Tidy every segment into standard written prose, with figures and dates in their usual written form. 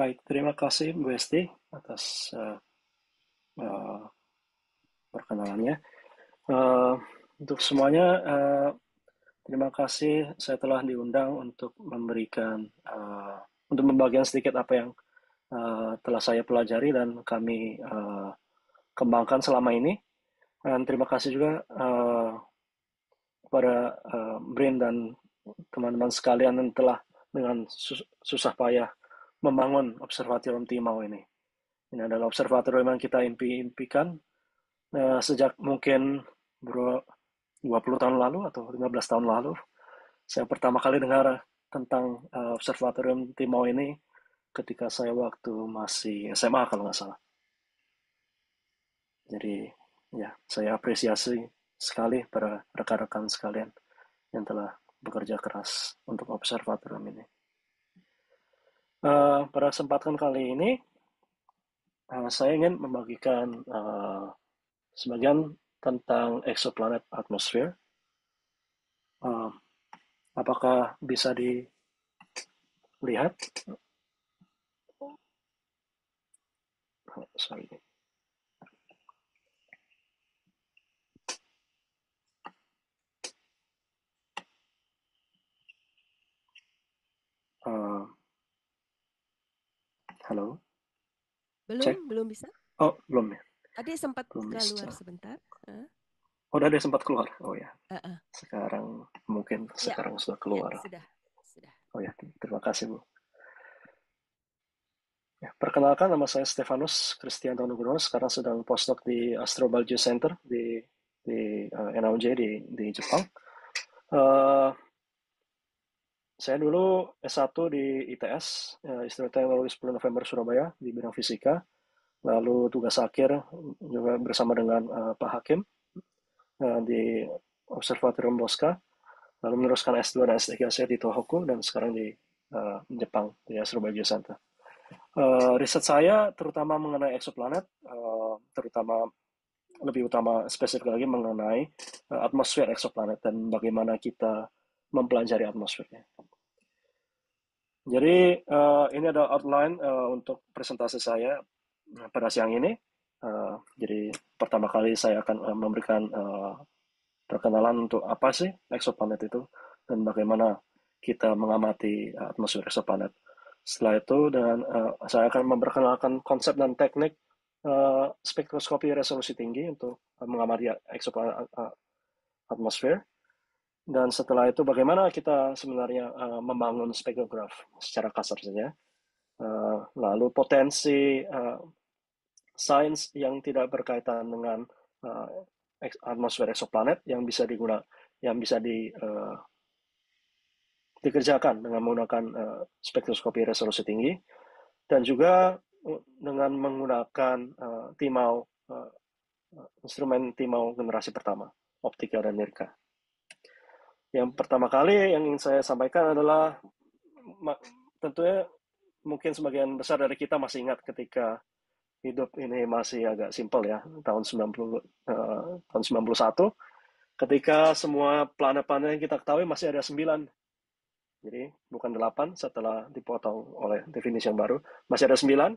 Baik, terima kasih Bu Esti atas uh, perkenalannya. Uh, untuk semuanya, terima kasih saya telah diundang untuk untuk membagikan sedikit apa yang telah saya pelajari dan kami kembangkan selama ini. Dan terima kasih juga kepada Brin dan teman-teman sekalian yang telah dengan susah payah membangun Observatorium Timau ini. Ini adalah observatorium yang kita impikan sejak mungkin 20 tahun lalu atau 15 tahun lalu. Saya pertama kali dengar tentang Observatorium Timau ini ketika saya waktu masih SMA kalau nggak salah. Jadi ya, saya apresiasi sekali para rekan-rekan sekalian yang telah bekerja keras untuk observatorium ini. Pada kesempatan kali ini, saya ingin membagikan sebagian tentang exoplanet atmosfer. Uh, apakah bisa dilihat? Oh, sorry. Uh, halo, Belum, cek. belum bisa. Oh, belum ya, Tadi sempat belum keluar bisa. sebentar. Hah? Oh, udah ada sempat keluar. Oh ya, Uh-uh. sekarang mungkin Ya, sekarang sudah ya keluar. sudah, sudah. Oh ya, terima kasih Bu. Ya, perkenalkan nama saya Stefanus Kristianto Nugroho. Sekarang sedang postdoc di Astrobiology Center di NAUJ di Jepang. Uh, saya dulu S1 di ITS, Institut Teknologi 10 November Surabaya di bidang fisika. Lalu tugas akhir juga bersama dengan Pak Hakim di Observatorium Bosca. Lalu meneruskan S2 dan S3 saya di Tohoku dan sekarang di Jepang di Astrobiology Center. Riset saya terutama mengenai exoplanet, terutama lebih utama spesifik lagi mengenai atmosfer exoplanet dan bagaimana kita mempelajari atmosfernya. Jadi ini ada outline untuk presentasi saya pada siang ini. Jadi pertama kali saya akan memberikan perkenalan untuk apa sih exoplanet itu dan bagaimana kita mengamati atmosfer exoplanet. Setelah itu dengan saya akan memperkenalkan konsep dan teknik spektroskopi resolusi tinggi untuk mengamati exoplanet atmosfer. Dan setelah itu bagaimana kita sebenarnya membangun spektrograf secara kasar saja. Lalu potensi sains yang tidak berkaitan dengan uh, atmosfer exoplanet yang bisa digunakan, yang bisa dikerjakan dengan menggunakan spektroskopi resolusi tinggi dan juga dengan menggunakan timau instrumen timau generasi pertama, optika dan nirka. Yang pertama kali yang ingin saya sampaikan adalah tentunya mungkin sebagian besar dari kita masih ingat ketika hidup ini masih agak simpel ya, tahun 90 tahun 91 ketika semua planet-planet yang kita ketahui masih ada 9. Jadi bukan 8 setelah dipotong oleh definisi yang baru, masih ada 9.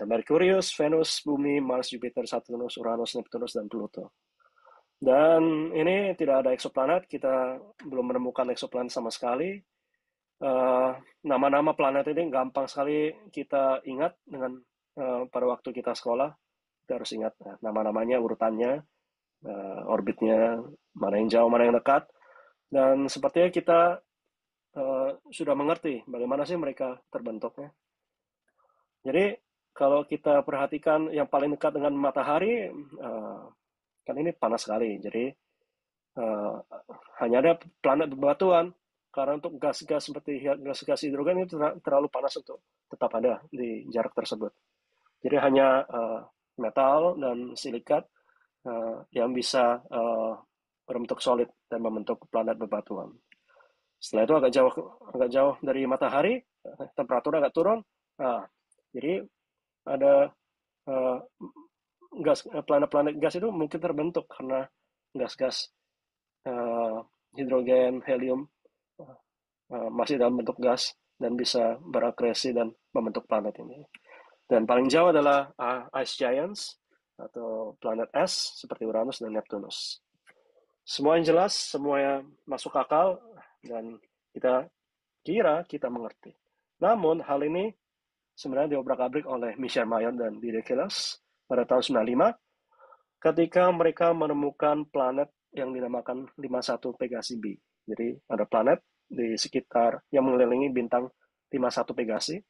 Ada Merkurius, Venus, Bumi, Mars, Jupiter, Saturnus, Uranus, Neptunus, dan Pluto. Dan ini tidak ada eksoplanet, kita belum menemukan eksoplanet sama sekali. Nama-nama planet ini gampang sekali kita ingat dengan pada waktu kita sekolah. Kita harus ingat nama-namanya, urutannya, orbitnya, mana yang jauh, mana yang dekat. Dan sepertinya kita sudah mengerti bagaimana sih mereka terbentuknya. Jadi kalau kita perhatikan yang paling dekat dengan matahari, kan ini panas sekali. Jadi uh, hanya ada planet bebatuan. Karena untuk gas-gas seperti gas-gas hidrogen itu terlalu panas untuk tetap ada di jarak tersebut. Jadi hanya metal dan silikat yang bisa berbentuk solid dan membentuk planet bebatuan. Setelah itu agak jauh dari matahari, temperatur agak turun. Nah, jadi ada uh, planet-planet gas itu mungkin terbentuk karena gas-gas hidrogen, helium masih dalam bentuk gas dan bisa berakresi dan membentuk planet ini. Dan paling jauh adalah ice giants atau planet es seperti Uranus dan Neptunus. Semua yang jelas, semuanya masuk akal, dan kita kira kita mengerti. Namun hal ini sebenarnya diobrak-abrik oleh Michel Mayor dan Didier Queloz pada tahun 95 ketika mereka menemukan planet yang dinamakan 51 Pegasi b. Jadi ada planet di sekitar yang mengelilingi bintang 51 Pegasi.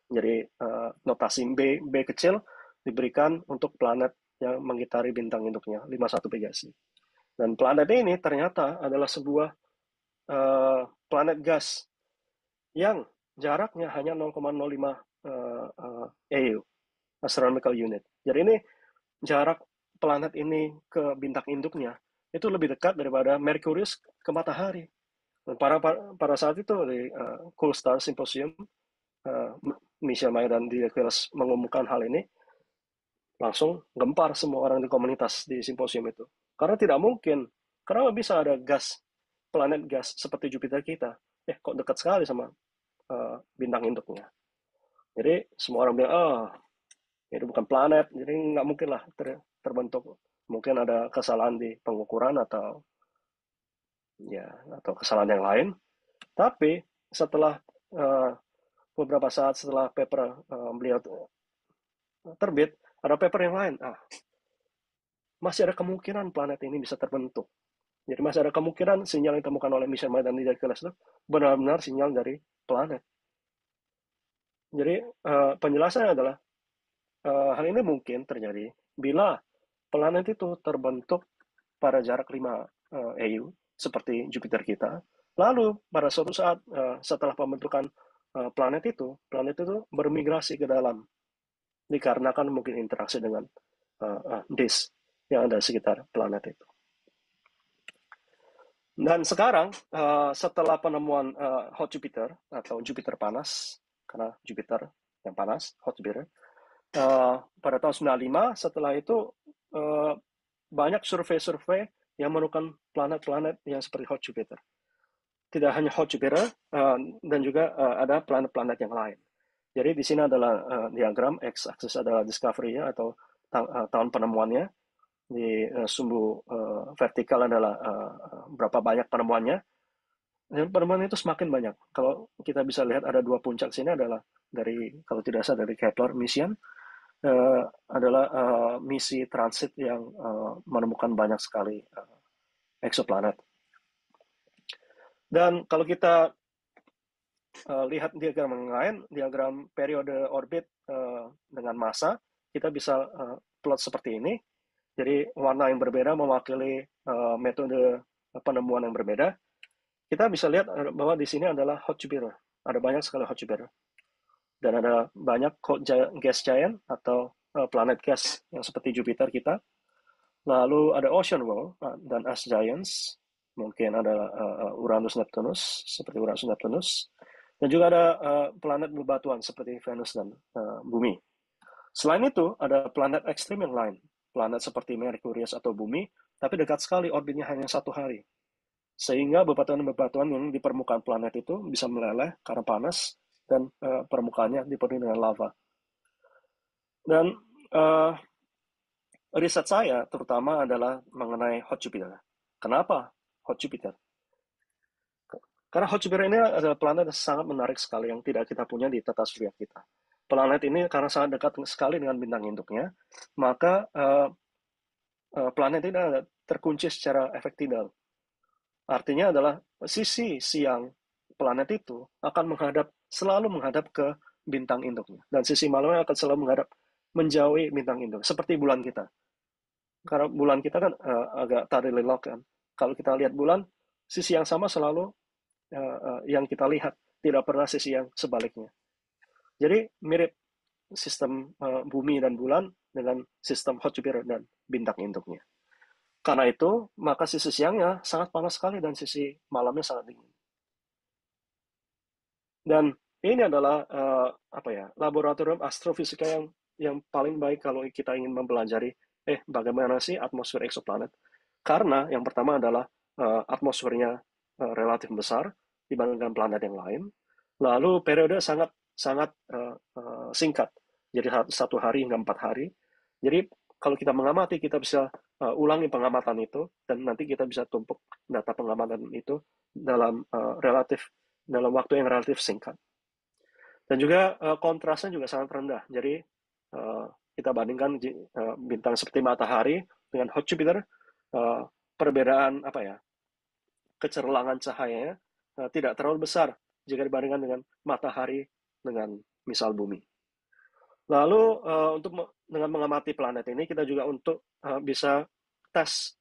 Jadi notasi B kecil diberikan untuk planet yang mengitari bintang induknya 51 Pegasi. Dan planet ini ternyata adalah sebuah planet gas yang jaraknya hanya 0,05 AU, astronomical unit. Jadi ini jarak planet ini ke bintang induknya itu lebih dekat daripada Merkurius ke matahari. Dan pada saat itu di Cool Star Symposium, Michel Mayor dan Didier Queloz mengumumkan hal ini, langsung gempar semua orang di komunitas di simposium itu. Karena tidak mungkin, karena bisa ada gas, planet gas seperti Jupiter kita, kok dekat sekali sama bintang induknya. Jadi semua orang bilang, itu bukan planet, jadi nggak mungkin lah terbentuk. Mungkin ada kesalahan di pengukuran atau kesalahan yang lain. Tapi setelah beberapa saat setelah paper beliau terbit, ada paper yang lain. Masih ada kemungkinan planet ini bisa terbentuk. Jadi masih ada kemungkinan sinyal yang ditemukan oleh Michel Mayor dan Didier Queloz itu benar-benar sinyal dari planet. Jadi penjelasannya adalah hal ini mungkin terjadi bila planet itu terbentuk pada jarak 5 AU seperti Jupiter kita. Lalu pada suatu saat setelah pembentukan planet itu bermigrasi ke dalam dikarenakan mungkin interaksi dengan disk yang ada di sekitar planet itu. Dan sekarang setelah penemuan hot Jupiter atau Jupiter panas, karena Jupiter yang panas, hot Jupiter, pada tahun 95 setelah itu banyak survei-survei yang menemukan planet-planet yang seperti hot Jupiter. Tidak hanya hot Jupiter dan juga ada planet-planet yang lain. Jadi di sini adalah diagram x-axis adalah discovery-nya atau tahun penemuannya. Di sumbu vertikal adalah berapa banyak penemuannya. Dan penemuan itu semakin banyak. Kalau kita bisa lihat ada 2 puncak sini adalah dari, kalau tidak salah dari Kepler mission, adalah misi transit yang menemukan banyak sekali exoplanet. Dan kalau kita lihat diagram yang lain, diagram periode orbit dengan massa, kita bisa plot seperti ini. Jadi warna yang berbeda mewakili metode penemuan yang berbeda. Kita bisa lihat bahwa di sini adalah hot Jupiter. Ada banyak sekali hot Jupiter. Dan ada banyak gas giant atau planet gas yang seperti Jupiter kita. Lalu ada ocean world dan ice giants. Mungkin ada Uranus Neptunus, seperti Uranus Neptunus. Dan juga ada planet bebatuan seperti Venus dan Bumi. Selain itu, ada planet ekstrim yang lain. Planet seperti Merkurius atau Bumi, tapi dekat sekali orbitnya hanya 1 hari. Sehingga bebatuan-bebatuan yang di permukaan planet itu bisa meleleh karena panas dan permukaannya dipenuhi dengan lava. Dan riset saya terutama adalah mengenai hot Jupiter. Kenapa hot Jupiter? Karena hot Jupiter ini adalah planet yang sangat menarik sekali yang tidak kita punya di tata surya kita. Planet ini karena sangat dekat sekali dengan bintang induknya, maka planet ini terkunci secara efektidal. Artinya adalah sisi siang planet itu akan selalu menghadap ke bintang induknya. Dan sisi malamnya akan selalu menjauhi bintang induk. Seperti bulan kita. Karena bulan kita kan agak tarik lelok kan. Kalau kita lihat bulan, sisi yang sama selalu yang kita lihat. Tidak pernah sisi yang sebaliknya. Jadi mirip sistem bumi dan bulan dengan sistem hot Jupiter dan bintang induknya. Karena itu, maka sisi siangnya sangat panas sekali dan sisi malamnya sangat dingin. Dan ini adalah laboratorium astrofisika yang paling baik kalau kita ingin mempelajari bagaimana sih atmosfer exoplanet. Karena yang pertama adalah atmosfernya relatif besar dibandingkan planet yang lain. Lalu periode sangat sangat singkat. Jadi satu hari hingga 4 hari. Jadi kalau kita mengamati, kita bisa ulangi pengamatan itu, dan nanti kita bisa tumpuk data pengamatan itu dalam waktu yang relatif singkat. Dan juga kontrasnya juga sangat rendah. Jadi kita bandingkan bintang seperti matahari dengan hot Jupiter, perbedaan kecerlangan cahayanya tidak terlalu besar jika dibandingkan dengan matahari dengan misal bumi. Lalu dengan mengamati planet ini, kita juga bisa tes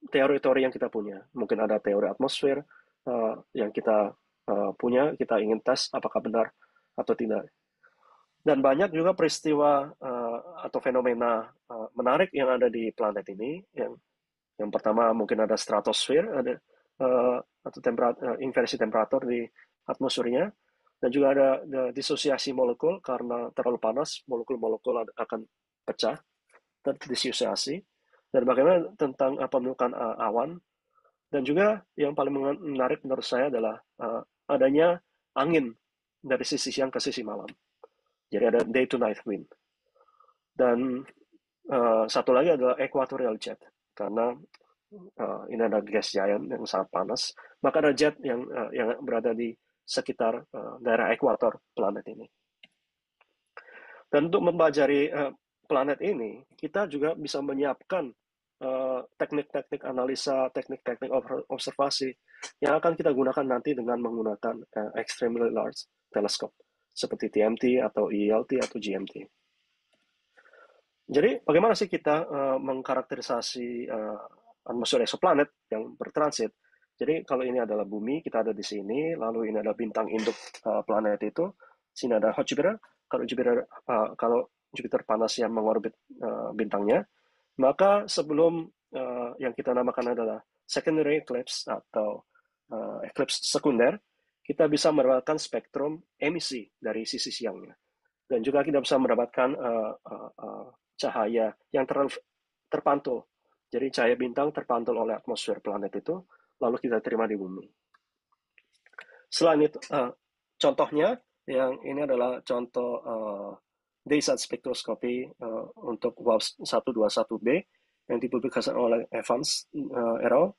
teori-teori yang kita punya. Mungkin ada teori atmosfer yang kita punya, kita ingin tes apakah benar atau tidak. Dan banyak juga peristiwa atau fenomena menarik yang ada di planet ini. Yang pertama mungkin ada stratosfer, ada atau inversi temperatur di atmosfernya, dan juga ada disosiasi molekul. Karena terlalu panas, molekul-molekul akan pecah dan disosiasi. Dan bagaimana tentang pembentukan awan. Dan juga yang paling menarik menurut saya adalah adanya angin dari sisi siang ke sisi malam. Jadi ada day to night wind. Dan satu lagi adalah equatorial jet, karena ini ada gas giant yang sangat panas, maka ada jet yang berada di sekitar daerah ekuator planet ini. Dan untuk mempelajari planet ini, kita juga bisa menyiapkan teknik-teknik analisa, teknik-teknik observasi yang akan kita gunakan nanti dengan menggunakan extremely large telescope seperti TMT atau ELT atau GMT. Jadi bagaimana sih kita mengkarakterisasi atmosfer eksoplanet yang bertransit? Jadi kalau ini adalah bumi, kita ada di sini, lalu ini adalah bintang induk planet itu, sini ada hot Jupiter. Kalau Jupiter panas yang mengorbit bintangnya, maka sebelum yang kita namakan adalah secondary eclipse atau eclipse sekunder, kita bisa mendapatkan spektrum emisi dari sisi siangnya. Dan juga kita bisa mendapatkan cahaya yang terpantul. Jadi cahaya bintang terpantul oleh atmosfer planet itu, lalu kita terima di bumi. Selain itu, contohnya, yang ini adalah contoh DaySat spektroskopi untuk WAPS 121b yang dipublikasikan oleh Evans et al.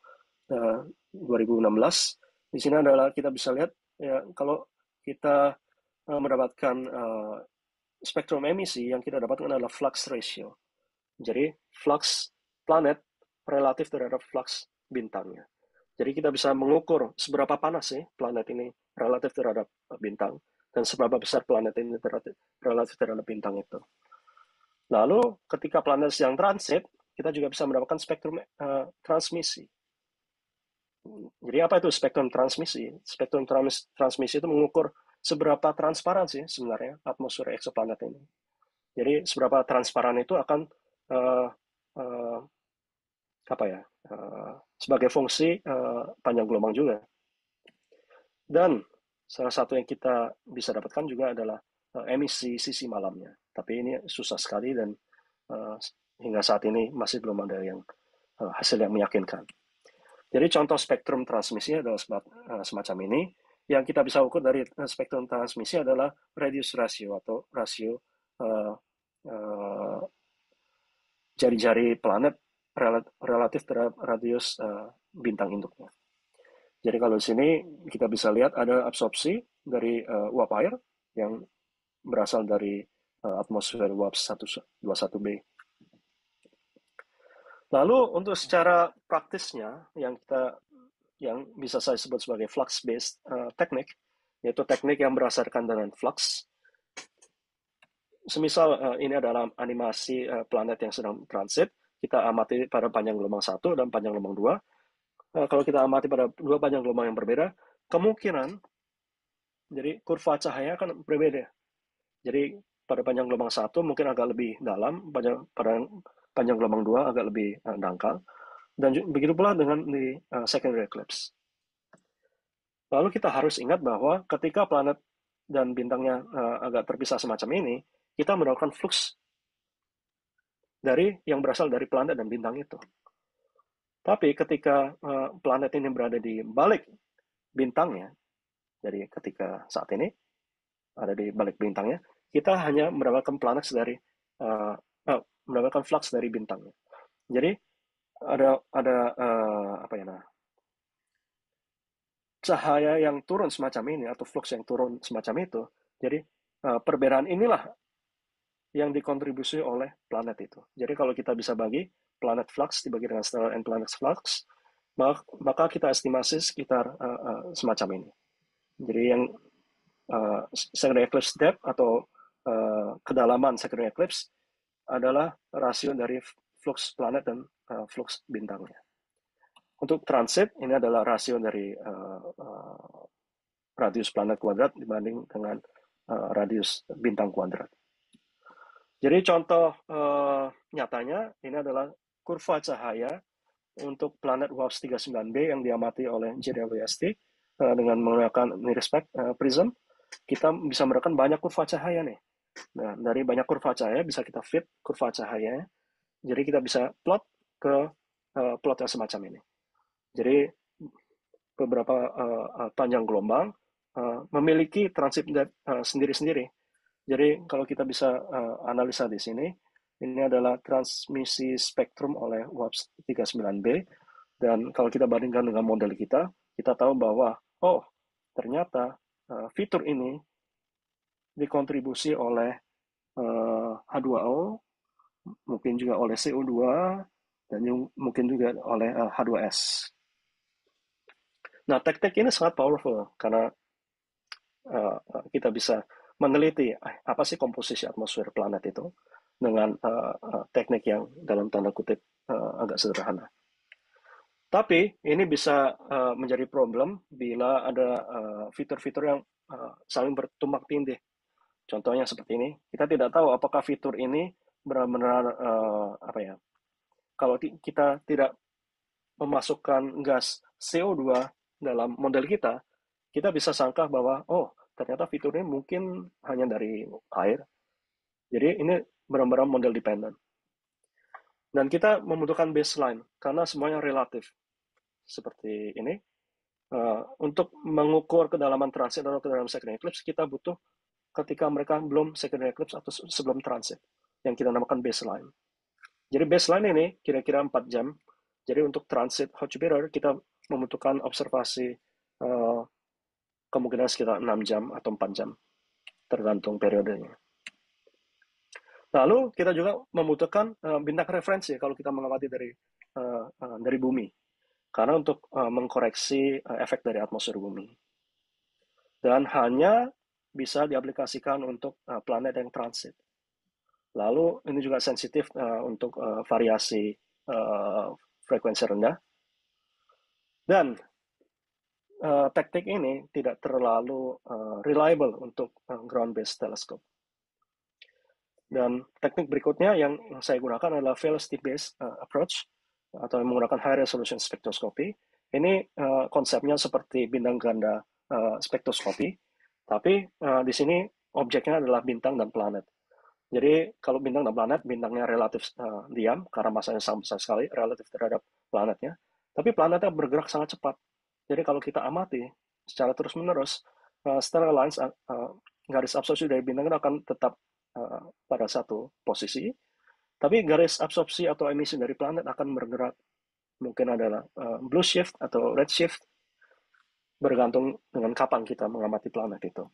2016. Di sini adalah kita bisa lihat ya, kalau kita mendapatkan spektrum emisi, yang kita dapatkan adalah flux ratio. Jadi flux planet relatif terhadap flux bintangnya. Jadi kita bisa mengukur seberapa panas sih planet ini relatif terhadap bintang, dan seberapa besar planet ini relatif terhadap bintang itu. Lalu ketika planet sedang transit, kita juga bisa mendapatkan spektrum transmisi. Jadi apa itu spektrum transmisi? Spektrum transmisi itu mengukur seberapa transparan sih sebenarnya atmosfer eksoplanet ini. Jadi seberapa transparan itu akan sebagai fungsi panjang gelombang juga. Dan salah satu yang kita bisa dapatkan juga adalah emisi sisi malamnya. Tapi ini susah sekali, dan hingga saat ini masih belum ada yang hasil yang meyakinkan. Jadi contoh spektrum transmisi adalah semacam ini. Yang kita bisa ukur dari spektrum transmisi adalah radius ratio atau rasio jari-jari planet relatif terhadap radius bintang induknya. Jadi kalau di sini kita bisa lihat ada absorpsi dari uap air yang berasal dari atmosfer WAPS 121b. Lalu untuk secara praktisnya yang bisa saya sebut sebagai flux-based teknik, yaitu teknik yang berdasarkan dengan flux. Semisal ini adalah animasi planet yang sedang transit, kita amati pada panjang gelombang 1 dan panjang gelombang 2. Kalau kita amati pada dua panjang gelombang yang berbeda, kemungkinan jadi kurva cahaya akan berbeda. Jadi pada panjang gelombang 1 mungkin agak lebih dalam, pada panjang gelombang 2 agak lebih dangkal. Dan begitu pula dengan di secondary eclipse. Lalu kita harus ingat bahwa ketika planet dan bintangnya agak terpisah semacam ini, kita mendapatkan flux yang berasal dari planet dan bintang itu. Tapi ketika planet ini berada di balik bintangnya, jadi ketika saat ini, ada di balik bintangnya, kita hanya mendapatkan uh, mendapatkan flux dari bintangnya. Jadi ada apa ya, cahaya yang turun semacam ini atau flux yang turun semacam itu. Jadi perbedaan inilah yang dikontribusi oleh planet itu. Jadi kalau kita bisa bagi planet flux dibagi dengan stellar and planet flux, maka kita estimasi sekitar semacam ini. Jadi yang secondary eclipse depth atau kedalaman secondary eclipse adalah rasio dari flux planet dan flux bintangnya. Untuk transit, ini adalah rasio dari radius planet kuadrat dibanding dengan radius bintang kuadrat. Jadi contoh nyatanya, ini adalah kurva cahaya untuk planet WAPS 39b yang diamati oleh JWST dengan menggunakan Nirispac prism. Kita bisa mendapatkan banyak kurva cahaya nih. Nah, dari banyak kurva cahaya bisa kita fit kurva cahaya. Jadi kita bisa plot ke plot yang semacam ini. Jadi beberapa panjang gelombang memiliki transit depth sendiri-sendiri. Jadi kalau kita bisa analisa di sini, ini adalah transmisi spektrum oleh WAPS 39b, dan kalau kita bandingkan dengan model kita tahu bahwa, oh, ternyata fitur ini dikontribusi oleh H2O, mungkin juga oleh CO2, dan mungkin juga oleh H2S. Nah, teknik ini sangat powerful karena kita bisa meneliti apa sih komposisi atmosfer planet itu dengan teknik yang dalam tanda kutip agak sederhana. Tapi ini bisa menjadi problem bila ada fitur-fitur yang saling bertumbang tindih. Contohnya seperti ini, kita tidak tahu apakah fitur ini benar-benar apa ya? Kalau kita tidak memasukkan gas CO2 dalam model kita bisa sangka bahwa ternyata fitur ini mungkin hanya dari air. Jadi ini benar-benar model dependent. Dan kita membutuhkan baseline karena semuanya relatif. Seperti ini. Untuk mengukur kedalaman transit atau kedalaman secondary eclipse, kita butuh ketika mereka belum secondary eclipse atau sebelum transit, yang kita namakan baseline. Jadi baseline ini kira-kira 4 jam. Jadi untuk transit hot Jupiter, kita membutuhkan observasi kemungkinan sekitar 6 jam atau 4 jam, tergantung periodenya. Lalu kita juga membutuhkan bintang referensi kalau kita mengamati dari bumi, karena untuk mengkoreksi efek dari atmosfer bumi. Dan hanya bisa diaplikasikan untuk planet yang transit. Lalu ini juga sensitif untuk variasi frekuensi rendah. Dan teknik ini tidak terlalu reliable untuk ground-based telescope. Dan teknik berikutnya yang saya gunakan adalah velocity-based approach atau yang menggunakan high resolution spectroscopy. Ini konsepnya seperti bintang ganda spektroskopi, tapi di sini objeknya adalah bintang dan planet. Jadi kalau bintang dan planet, bintangnya relatif diam karena masanya sangat besar sekali relatif terhadap planetnya. Tapi planetnya bergerak sangat cepat. Jadi kalau kita amati secara terus-menerus, stellar lines, garis absorpsi dari bintang itu akan tetap pada satu posisi, tapi garis absorpsi atau emisi dari planet akan bergerak. Mungkin adalah blue shift atau red shift, bergantung dengan kapan kita mengamati planet itu.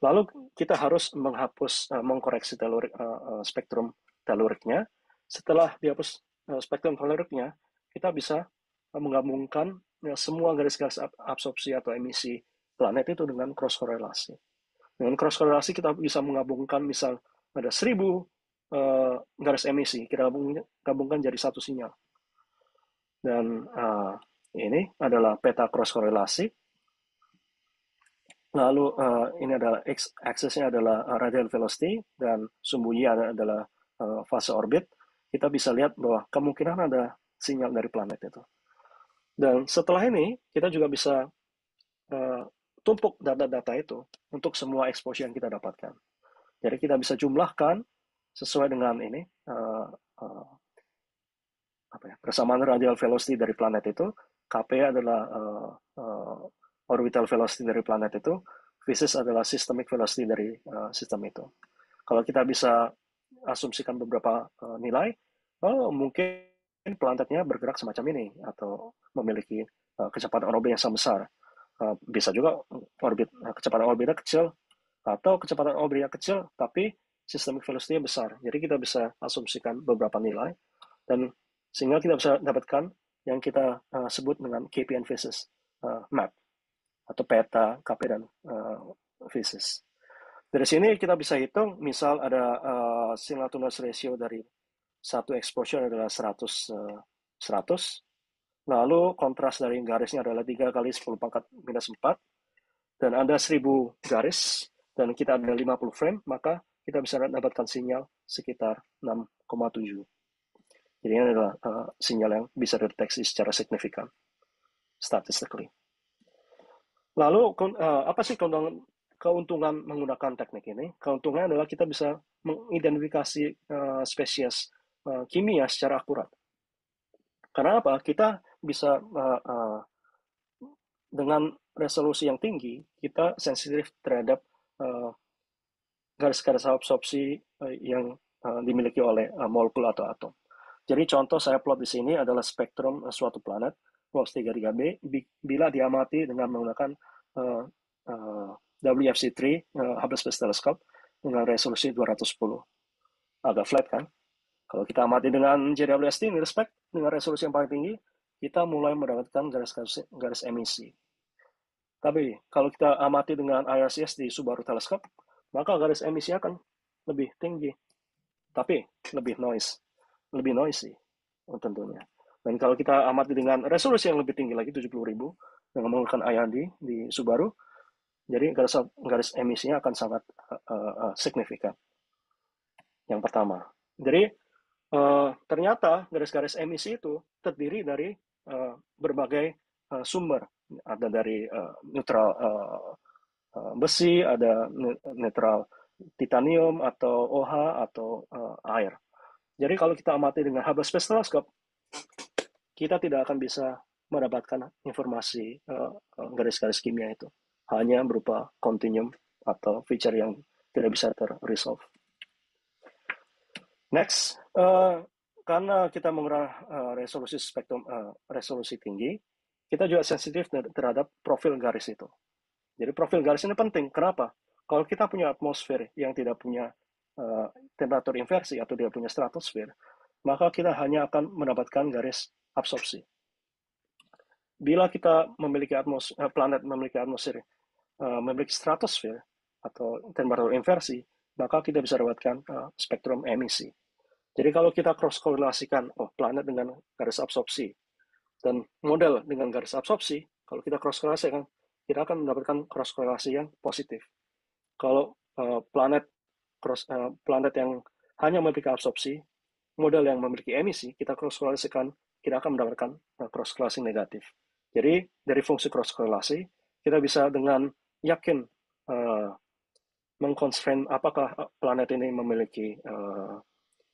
Lalu kita harus mengkoreksi spektrum teluriknya. Setelah dihapus spektrum teluriknya, kita bisa menggabungkan semua garis-garis absorpsi atau emisi planet itu dengan cross korelasi. Dengan cross korelasi kita bisa menggabungkan, misal ada 1000 garis emisi, kita gabungkan jadi satu sinyal. Dan ini adalah peta cross korelasi. Lalu ini adalah x-axisnya adalah radial velocity dan sumbu y adalah fase orbit. Kita bisa lihat bahwa kemungkinan ada sinyal dari planet itu. Dan setelah ini kita juga bisa tumpuk data-data itu untuk semua exposure yang kita dapatkan. Jadi kita bisa jumlahkan sesuai dengan ini persamaan radial velocity dari planet itu. Kp adalah orbital velocity dari planet itu, physics adalah systemic velocity dari sistem itu. Kalau kita bisa asumsikan beberapa nilai, mungkin planetnya bergerak semacam ini atau memiliki kecepatan orbit yang sangat besar. Bisa juga kecepatan orbitnya kecil atau kecepatan orbitnya kecil tapi systemic velocity-nya besar. Jadi kita bisa asumsikan beberapa nilai dan sehingga kita bisa dapatkan yang kita sebut dengan KPN physics map atau peta KP dan physics. Dari sini kita bisa hitung, misal ada signal to noise ratio dari satu exposure adalah 100, lalu kontras dari garisnya adalah 3 kali 10 pangkat minus 4, dan ada 1000 garis, dan kita ada 50 frame, maka kita bisa dapatkan sinyal sekitar 6,7. Jadi ini adalah sinyal yang bisa dideteksi secara signifikan, statistically. Lalu, apa sih keuntungan menggunakan teknik ini? Keuntungan adalah kita bisa mengidentifikasi spesies kimia secara akurat. Karena apa? Kita bisa dengan resolusi yang tinggi, kita sensitif terhadap garis-garis absorpsi yang dimiliki oleh molekul atau atom. Jadi contoh saya plot di sini adalah spektrum suatu planet, luas 3 B, bila diamati dengan menggunakan WFC3 Hubble Space Telescope dengan resolusi 210. Agak flat kan? Kalau kita amati dengan JWST, respect dengan resolusi yang paling tinggi, kita mulai mendapatkan garis emisi. Tapi kalau kita amati dengan IRCS di Subaru Telescope, maka garis emisi akan lebih tinggi, tapi lebih noisy tentunya. Dan kalau kita amati dengan resolusi yang lebih tinggi lagi, 70.000, dengan menggunakan IRD di Subaru, jadi garis emisinya akan sangat signifikan. Yang pertama. Jadi ternyata garis-garis emisi itu terdiri dari berbagai sumber. Ada dari neutral besi, ada neutral titanium atau OH atau air. Jadi kalau kita amati dengan Hubble Space Telescope, kita tidak akan bisa mendapatkan informasi garis-garis kimia itu. Hanya berupa continuum atau feature yang tidak bisa terresolve. Next, karena kita menggunakan resolusi spektrum resolusi tinggi, kita juga sensitif terhadap profil garis itu. Jadi profil garis ini penting. Kenapa? Kalau kita punya atmosfer yang tidak punya temperatur inversi atau tidak punya stratosfer, maka kita hanya akan mendapatkan garis absorpsi. Bila kita memiliki planet memiliki atmosfer, memiliki stratosfer atau temperatur inversi, maka kita bisa dapatkan spektrum emisi. Jadi kalau kita cross-korelasikan planet dengan garis absorpsi dan model dengan garis absorpsi, kalau kita cross-korelasikan, kita akan mendapatkan cross-korelasi yang positif. Kalau planet yang hanya memiliki absorpsi, model yang memiliki emisi, kita cross-korelasikan, kita akan mendapatkan cross-korelasi negatif. Jadi dari fungsi cross-korelasi, kita bisa dengan yakin mengconstrain apakah planet ini memiliki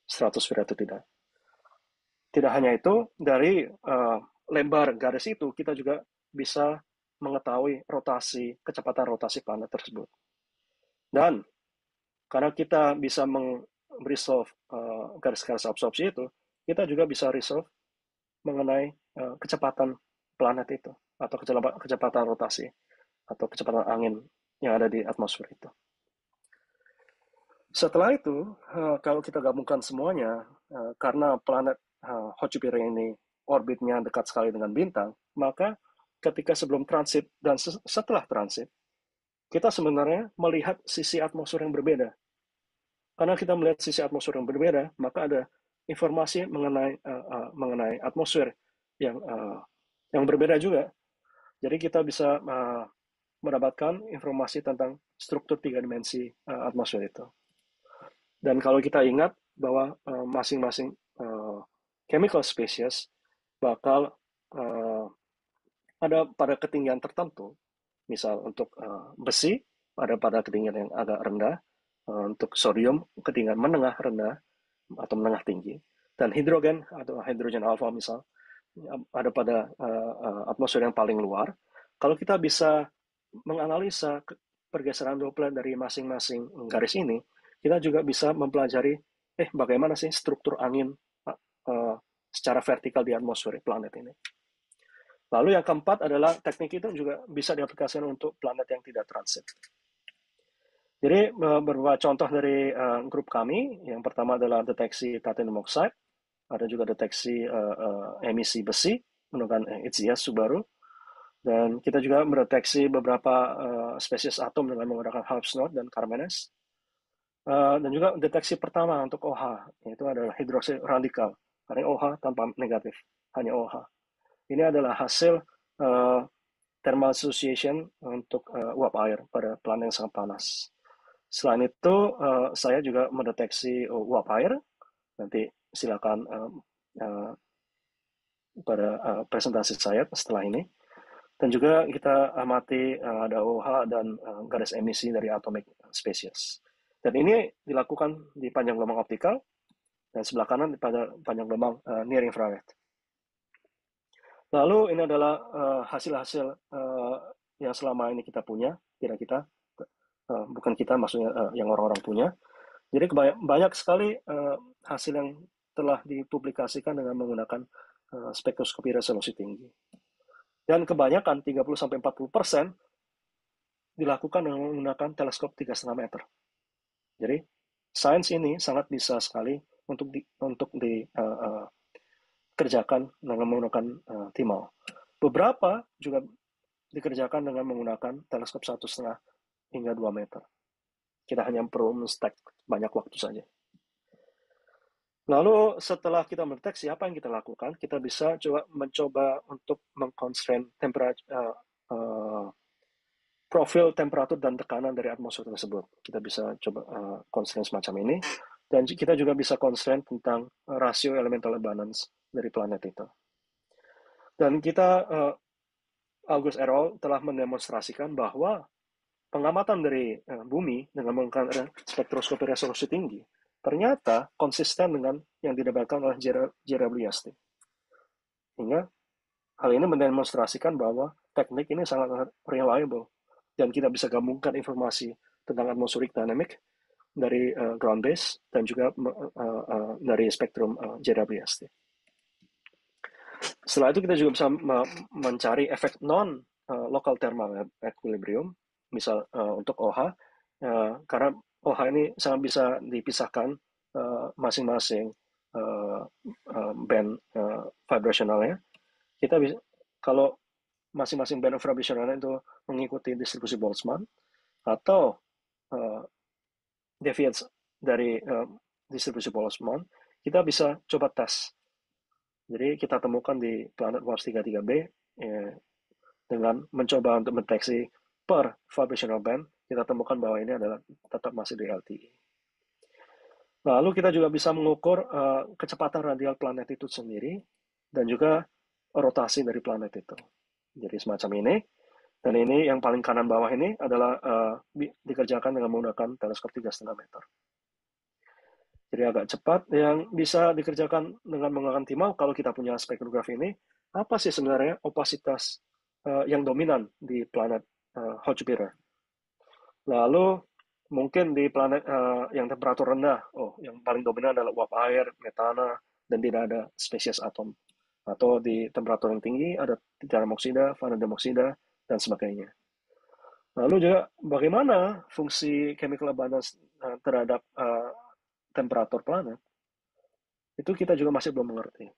stratosfer atau tidak. Tidak hanya itu, dari lebar garis itu kita juga bisa mengetahui kecepatan rotasi planet tersebut. Dan karena kita bisa meresolve garis-garis absorpsi itu, kita juga bisa resolve mengenai kecepatan planet itu atau kecepatan rotasi atau kecepatan angin yang ada di atmosfer itu. Setelah itu, kalau kita gabungkan semuanya, karena planet Jupiter ini orbitnya dekat sekali dengan bintang, maka ketika sebelum transit dan setelah transit, kita sebenarnya melihat sisi atmosfer yang berbeda. Karena kita melihat sisi atmosfer yang berbeda, maka ada informasi mengenai atmosfer yang berbeda juga. Jadi kita bisa mendapatkan informasi tentang struktur 3 dimensi atmosfer itu. Dan kalau kita ingat bahwa masing-masing chemical species bakal ada pada ketinggian tertentu. Misal untuk besi ada pada ketinggian yang agak rendah, untuk sodium ketinggian menengah rendah atau menengah tinggi, dan hidrogen atau hidrogen alfa misal ada pada atmosfer yang paling luar. Kalau kita bisa menganalisa pergeseran droplet dari masing-masing garis ini, kita juga bisa mempelajari bagaimana sih struktur angin secara vertikal di atmosfer planet ini. Lalu yang keempat adalah teknik itu juga bisa diaplikasikan untuk planet yang tidak transit. Jadi beberapa contoh dari grup kami, yang pertama adalah deteksi titanium oxide, ada juga deteksi emisi besi menggunakan HZS Subaru, dan kita juga mendeteksi beberapa spesies atom dengan menggunakan Harpsnode dan Carmenes. Dan juga deteksi pertama untuk OH, yaitu adalah hidroksi radikal, karena OH tanpa negatif, hanya OH. Ini adalah hasil thermal association untuk uap air pada planet yang sangat panas. Selain itu, saya juga mendeteksi uap air. Nanti silakan pada presentasi saya setelah ini. Dan juga kita amati ada OH dan garis emisi dari atomic species. Dan ini dilakukan di panjang gelombang optikal, dan sebelah kanan pada panjang gelombang near infrared. Lalu ini adalah hasil-hasil yang selama ini kita punya, tidak kita, bukan kita maksudnya yang orang-orang punya. Jadi banyak sekali hasil yang telah dipublikasikan dengan menggunakan spektroskopi resolusi tinggi. Dan kebanyakan 30-40% dilakukan dengan menggunakan teleskop 3,5 meter. Jadi sains ini sangat bisa sekali untuk dikerjakan dengan menggunakan TIMAU. Beberapa juga dikerjakan dengan menggunakan teleskop 1,5 hingga 2 meter. Kita hanya perlu men-stack banyak waktu saja. Lalu setelah kita mendeteksi, apa yang kita lakukan? Kita bisa mencoba untuk mengconstrain profil temperatur dan tekanan dari atmosfer tersebut. Kita bisa coba constrain semacam ini. Dan kita juga bisa constrain tentang rasio elemental balance dari planet itu. Dan kita, August et al. Telah mendemonstrasikan bahwa pengamatan dari bumi dengan menggunakan spektroskopi resolusi tinggi ternyata konsisten dengan yang didapatkan oleh JWST. Hingga hal ini mendemonstrasikan bahwa teknik ini sangat reliable dan kita bisa gabungkan informasi tentang atmospheric dynamic dari ground base dan juga dari spektrum JWST. Setelah itu kita juga bisa mencari efek non-local thermal equilibrium, misal untuk OH, karena OH ini sangat bisa dipisahkan masing-masing band vibrationalnya. Kita bisa, kalau masing-masing band vibrationalnya itu mengikuti distribusi Boltzmann atau deviates dari distribusi Boltzmann, kita bisa coba tes. Jadi kita temukan di planet WAPS 33b dengan mencoba untuk mendeteksi per vibrational band, kita temukan bahwa ini adalah tetap masih di LTE. Lalu kita juga bisa mengukur kecepatan radial planet itu sendiri dan juga rotasi dari planet itu. Jadi semacam ini. Dan ini yang paling kanan bawah ini adalah dikerjakan dengan menggunakan teleskop 3,5 meter. Jadi agak cepat, yang bisa dikerjakan dengan menggunakan TIMAU kalau kita punya spektrografi ini, apa sih sebenarnya opasitas yang dominan di planet hot Jupiter. Lalu mungkin di planet yang temperatur rendah, yang paling dominan adalah uap air, metana, dan tidak ada spesies atom. Atau di temperatur yang tinggi ada titanium oksida, vanadium oksida, dan sebagainya. Lalu juga bagaimana fungsi chemical abundance terhadap temperatur planet, itu kita juga masih belum mengerti.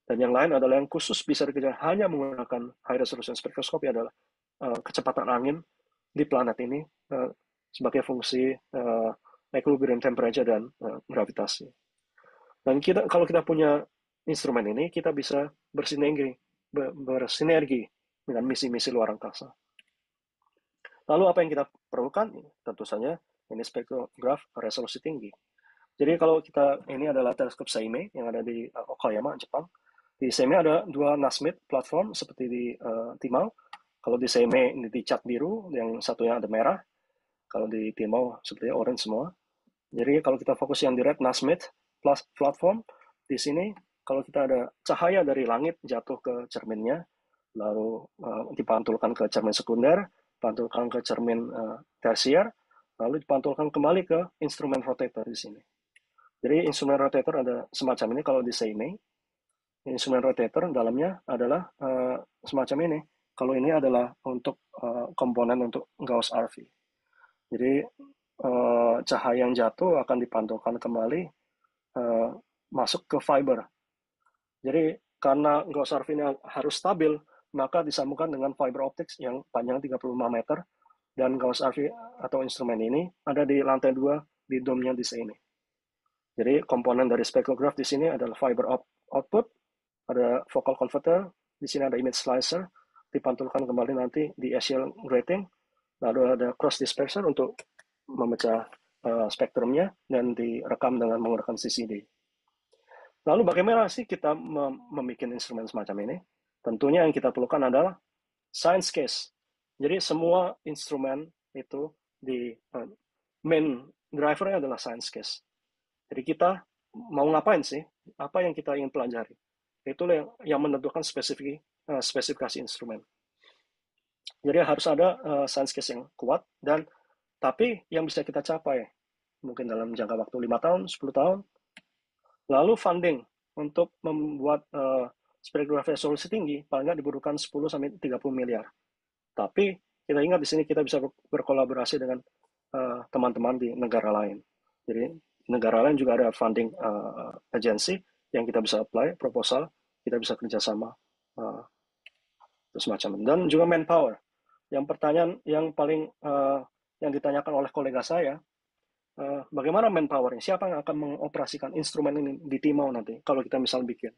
Dan yang lain adalah yang khusus bisa dikerjakan hanya menggunakan high resolution spektroskopi adalah kecepatan angin di planet ini sebagai fungsi equilibrium temperature dan gravitasi. Dan kalau kita punya instrumen ini, kita bisa bersinergi dengan misi-misi luar angkasa. Lalu apa yang kita perlukan? Tentu saja ini spektrograf resolusi tinggi. Jadi kalau ini adalah teleskop Seimei yang ada di Okayama, Jepang. Di Seimei ada dua Nasmith platform seperti di TIMAU. Kalau di Seimei ini dicat biru, yang satunya ada merah. Kalau di TIMAU seperti orange semua. Jadi kalau kita fokus yang di red Nasmith platform, di sini kalau kita ada cahaya dari langit jatuh ke cerminnya, lalu dipantulkan ke cermin sekunder, dipantulkan ke cermin tersier, lalu dipantulkan kembali ke instrumen rotator di sini. Jadi instrumen rotator ada semacam ini kalau di Seimei. Instrumen rotator dalamnya adalah semacam ini. Kalau ini adalah untuk komponen untuk Gauss RV. Jadi cahaya yang jatuh akan dipantulkan kembali masuk ke fiber. Jadi karena Gauss RV ini harus stabil, maka disambungkan dengan fiber optics yang panjang 35 meter, dan Gauss RV atau instrumen ini ada di lantai 2 di dome-nya di sini. Jadi komponen dari spectrograph di sini adalah fiber output, ada focal converter, di sini ada image slicer, dipantulkan kembali nanti di axial grating, lalu ada cross disperser untuk memecah spektrumnya dan direkam dengan menggunakan CCD. Lalu bagaimana sih kita membuat instrumen semacam ini? Tentunya yang kita perlukan adalah science case. Jadi semua instrumen itu di main drivernya adalah science case. Jadi kita mau ngapain sih? Apa yang kita ingin pelajari? Itulah yang menentukan spesifikasi instrumen. Jadi harus ada science case yang kuat, dan tapi yang bisa kita capai mungkin dalam jangka waktu 5 tahun, 10 tahun. Lalu funding untuk membuat spektrograph resolusi tinggi paling nggak dibutuhkan 10-30 miliar. Tapi kita ingat di sini kita bisa berkolaborasi dengan teman-teman di negara lain. Jadi negara lain juga ada funding agency yang kita bisa apply proposal, kita bisa kerjasama semacam. Dan juga manpower. Yang pertanyaan yang paling yang ditanyakan oleh kolega saya, bagaimana manpowernya? Siapa yang akan mengoperasikan instrumen ini di Timau nanti kalau kita misal bikin?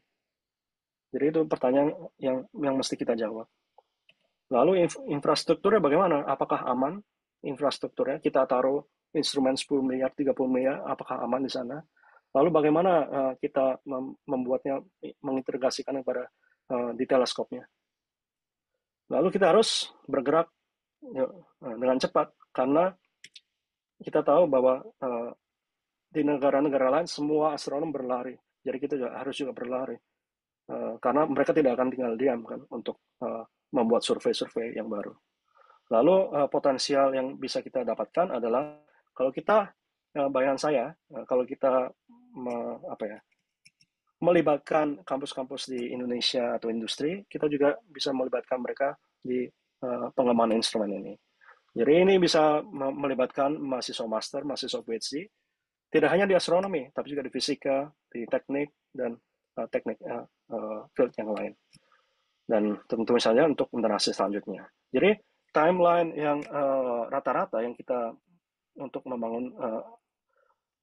Jadi itu pertanyaan yang mesti kita jawab. Lalu infrastrukturnya bagaimana? Apakah aman infrastrukturnya? Kita taruh instrumen 10 miliar, 30 miliar, apakah aman di sana? Lalu bagaimana kita membuatnya, mengintegrasikan kepada di teleskopnya? Lalu kita harus bergerak dengan cepat, karena kita tahu bahwa di negara-negara lain semua astronom berlari. Jadi kita harus juga berlari. Karena mereka tidak akan tinggal diam kan untuk membuat survei-survei yang baru. Lalu potensial yang bisa kita dapatkan adalah kalau kita, bayangan saya, kalau kita melibatkan kampus-kampus di Indonesia atau industri, kita juga bisa melibatkan mereka di pengembangan instrumen ini. Jadi ini bisa melibatkan mahasiswa master, mahasiswa PhD, tidak hanya di astronomi, tapi juga di fisika, di teknik, dan teknik field yang lain. Dan tentu saja untuk generasi selanjutnya. Jadi timeline yang rata-rata yang kita untuk membangun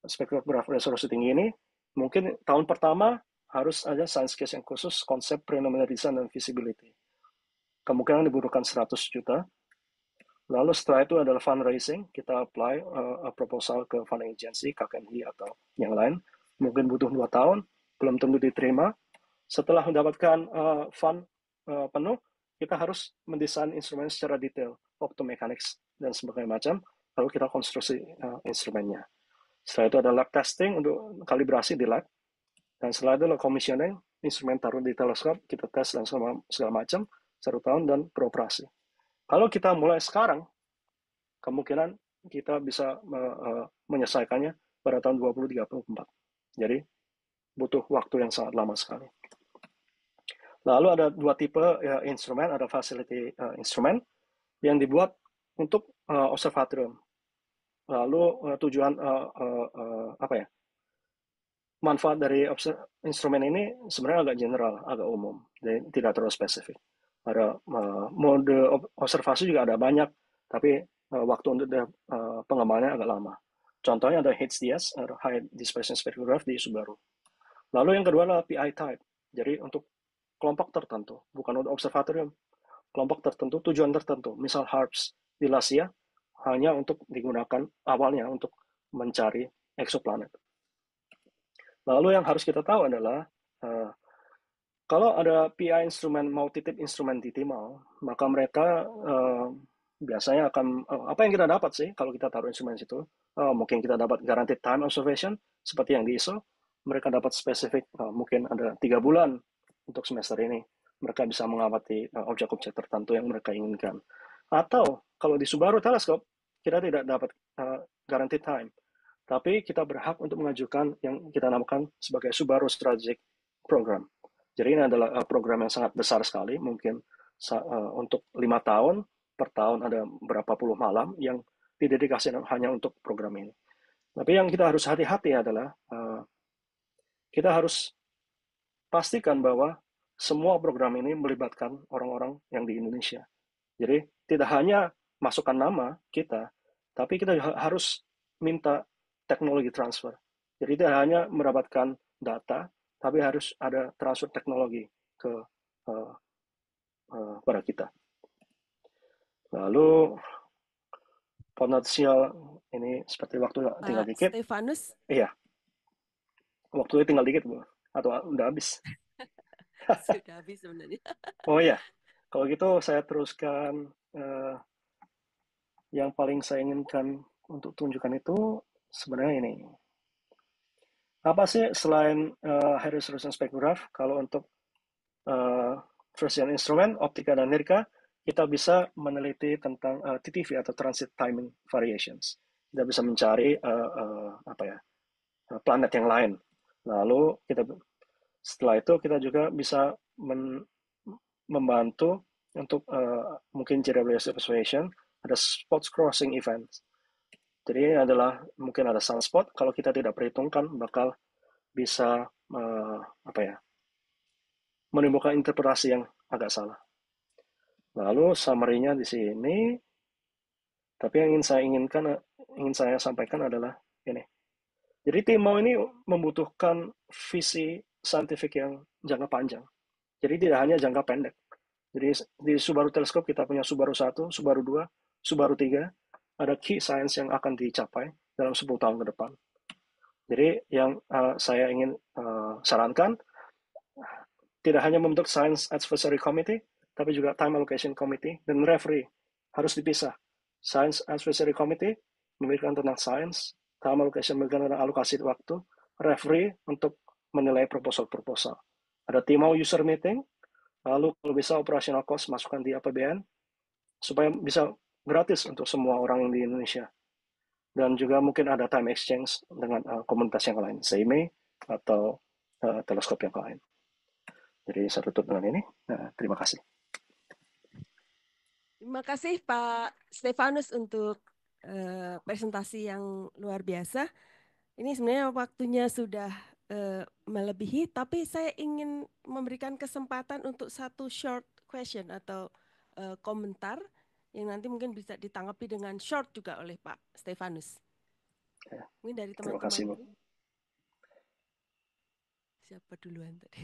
spektrograph resolusi tinggi ini, mungkin tahun pertama harus ada science case yang khusus, konsep preliminary design dan feasibility. Kemungkinan dibutuhkan 100 juta. Lalu setelah itu adalah fundraising, kita apply proposal ke funding agency, KKNI atau yang lain. Mungkin butuh 2 tahun, belum tentu diterima. Setelah mendapatkan fund penuh, kita harus mendesain instrumen secara detail, optomechanics dan sebagainya macam, lalu kita konstruksi instrumennya. Setelah itu ada lab testing untuk kalibrasi di lab, dan setelah itu commissioning, instrumen taruh di teleskop, kita tes dan segala macam, 1 tahun dan beroperasi. Kalau kita mulai sekarang, kemungkinan kita bisa menyelesaikannya pada tahun 2034. Jadi butuh waktu yang sangat lama sekali. Lalu ada 2 tipe instrumen, ada facility instrumen yang dibuat untuk observatorium. Lalu tujuan manfaat dari instrumen ini sebenarnya agak general, agak umum, jadi tidak terlalu spesifik. Ada mode observasi juga ada banyak, tapi waktu untuk pengembangannya agak lama. Contohnya ada HDS, High Dispersion Spectrograph di Subaru. Lalu yang kedua adalah PI type, jadi untuk kelompok tertentu, bukan untuk observatorium, kelompok tertentu, tujuan tertentu, misal HARPS di Lasia, hanya untuk digunakan awalnya untuk mencari exoplanet. Lalu yang harus kita tahu adalah, kalau ada PI instrumen mau titip instrumen di Timau, maka mereka biasanya akan, apa yang kita dapat sih kalau kita taruh instrumen situ? Mungkin kita dapat guaranteed time observation, seperti yang di ISO, mereka dapat spesifik, mungkin ada 3 bulan untuk semester ini. Mereka bisa mengamati objek-objek tertentu yang mereka inginkan. Atau kalau di Subaru Telescope, kita tidak dapat guaranteed time. Tapi kita berhak untuk mengajukan yang kita namakan sebagai Subaru Strategic Program. Jadi ini adalah program yang sangat besar sekali, mungkin untuk 5 tahun, per tahun ada berapa puluh malam yang didedikasikan hanya untuk program ini. Tapi yang kita harus hati-hati adalah kita harus pastikan bahwa semua program ini melibatkan orang-orang yang di Indonesia. Jadi tidak hanya masukkan nama kita, tapi kita harus minta teknologi transfer. Jadi tidak hanya mendapatkan data, tapi harus ada transfer teknologi ke pada kita. Lalu potensial ini seperti waktu tinggal Pak dikit. Stefanus, Iya, waktunya tinggal dikit Bu, atau udah habis. sudah habis sebenarnya. Oh iya, kalau gitu saya teruskan yang paling saya inginkan untuk tunjukkan itu sebenarnya ini. Apa sih selain high resolution spectrograph, kalau untuk first gen instrument, optika dan nirka, kita bisa meneliti tentang TTV atau transit timing variations. Kita bisa mencari planet yang lain. Lalu setelah itu kita juga bisa membantu untuk mungkin GWS observation, ada spot crossing events. Jadi ini adalah mungkin ada sunspot, kalau kita tidak perhitungkan bakal bisa menimbulkan interpretasi yang agak salah. Lalu summary-nya di sini, tapi yang ingin saya sampaikan adalah ini. Jadi tim mau ini membutuhkan visi saintifik yang jangka panjang. Jadi tidak hanya jangka pendek. Jadi di Subaru Telescope kita punya Subaru 1, Subaru 2, Subaru 3, ada key science yang akan dicapai dalam 10 tahun ke depan. Jadi yang saya ingin sarankan, tidak hanya membentuk Science Advisory Committee, tapi juga Time Allocation Committee dan referee harus dipisah. Science Advisory Committee memikirkan tentang science, Time Allocation memikirkan tentang alokasi waktu, referee untuk menilai proposal-proposal. Ada Timau user meeting, lalu kalau bisa operational cost masukkan di APBN, supaya bisa gratis untuk semua orang di Indonesia. Dan juga mungkin ada time exchange dengan komunitas yang lain, Seimei atau teleskop yang lain. Jadi saya tutup dengan ini. Nah, terima kasih. Terima kasih Pak Stefanus untuk presentasi yang luar biasa. Ini sebenarnya waktunya sudah melebihi, tapi saya ingin memberikan kesempatan untuk satu short question atau komentar yang nanti mungkin bisa ditanggapi dengan short juga oleh Pak Stefanus. Ya, Mungkin dari terima teman-teman kasih, Bu. ini. Siapa duluan tadi?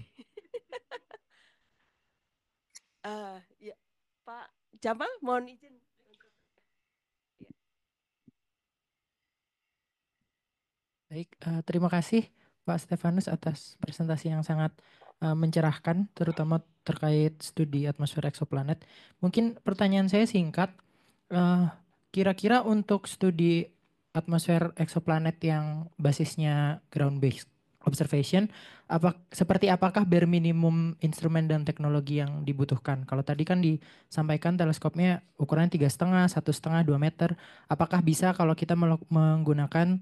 Ya, Pak Jamal, mohon izin. Ya. Baik, terima kasih Pak Stefanus atas presentasi yang sangat mencerahkan, terutama terkait studi atmosfer eksoplanet. Mungkin pertanyaan saya singkat, kira-kira untuk studi atmosfer eksoplanet yang basisnya ground-based observation, seperti apakah bare minimum instrumen dan teknologi yang dibutuhkan? Kalau tadi kan disampaikan teleskopnya ukurannya 3,5, 1,5, 2 meter. Apakah bisa kalau kita menggunakan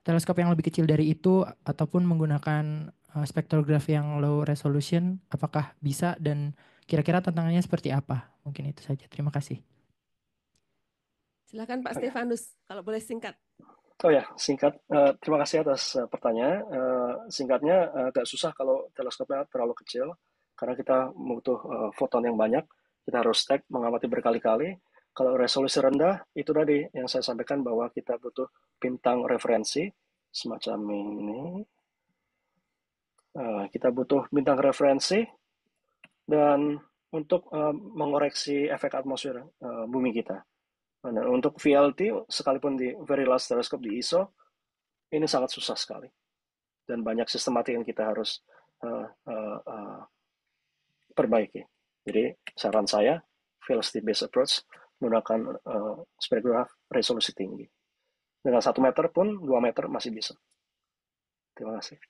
teleskop yang lebih kecil dari itu ataupun menggunakan spektrografi yang low resolution, apakah bisa dan kira-kira tantangannya seperti apa? Mungkin itu saja. Terima kasih. Silakan Pak Oh ya, Stefanus, kalau boleh singkat. singkat. Terima kasih atas pertanyaan. Singkatnya agak susah kalau teleskopnya terlalu kecil, karena kita butuh foton yang banyak. Kita harus stack, mengamati berkali-kali. Kalau resolusi rendah, itu tadi yang saya sampaikan bahwa kita butuh bintang referensi, semacam ini. Kita butuh bintang referensi, dan untuk mengoreksi efek atmosfer bumi kita. Nah, untuk VLT, sekalipun di Very Large Telescope di ISO, ini sangat susah sekali. Dan banyak sistematik yang kita harus perbaiki. Jadi saran saya, velocity-based approach, menggunakan spektrograph resolusi tinggi. Dengan 1 meter pun, 2 meter masih bisa. Terima kasih.